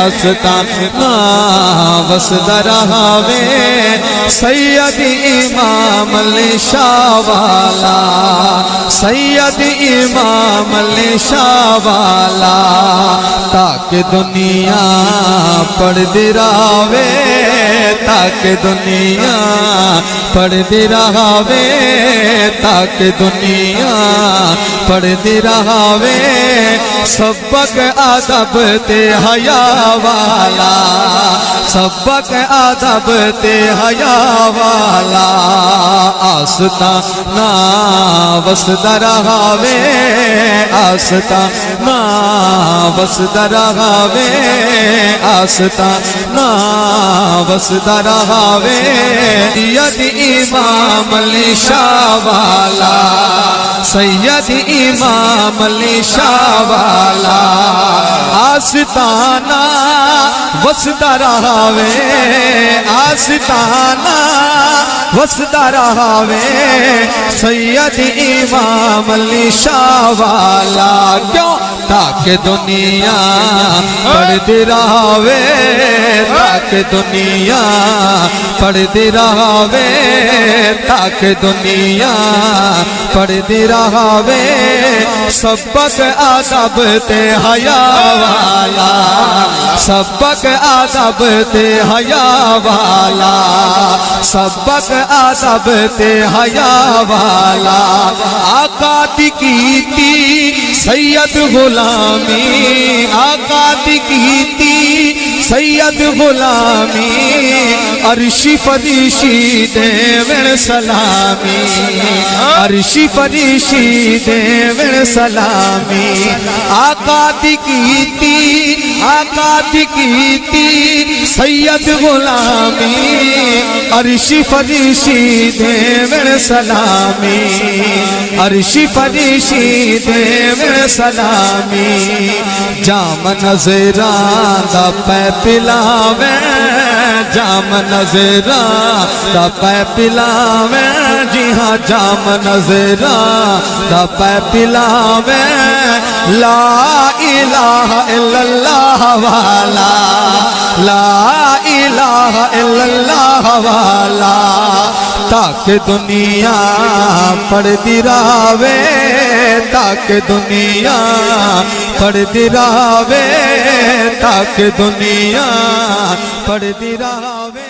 آستانہ وسدا رہاوے سید امام علی شاہ والا سید امام علی شاہ والا تاکہ دنیا پڑھ دی رہاوے تاکہ دنیا پڑھ دی رہاوے تاکہ دنیا پڑھ دی رہاوے سبق ادب تے حیا والا سبق ادب تے حیا والا آستانہ وسدا رہاوے آستانہ وسدا رہاوے آستانہ وسدا رہاوے سید امام علی شاہ والا سید امام علی شاہ والا آستانہ وسدا رہاوے آستانہ وسدا رہاوے سید امام علی شاہ والا کیوں تاکہ دنیا پڑھ دی رہاوے تاکہ دنیا پڑھ دی رہاوے تاکہ دنیا پڑھ دی رہاوے سبق ادب تے حیا والا سبق ادب تے حیا والا سبق ادب تے حیا والا آقا دی کیتی سید غلامی آقا دی کیتی سید غلامی عرشی فریشی دیویں سلامی عرشی فریشی دیویں سلامی آقا دی کیتی سید غلامی عرشی فریشی دیویں سلامی عرشی فریشی دیویں سلامی جام نظران دا پہ پلاویں جام نظران دا پہ پلاویں جی ہاں جام نظران دا پہ پلاویں لا الہ الا اللہ والا لا الہ الا اللہ والا تاکہ دنیا پڑھ دی رہاوے تاکہ دنیا پڑھ دی رہاوے تاکہ دنیا پڑھ دی رہاوے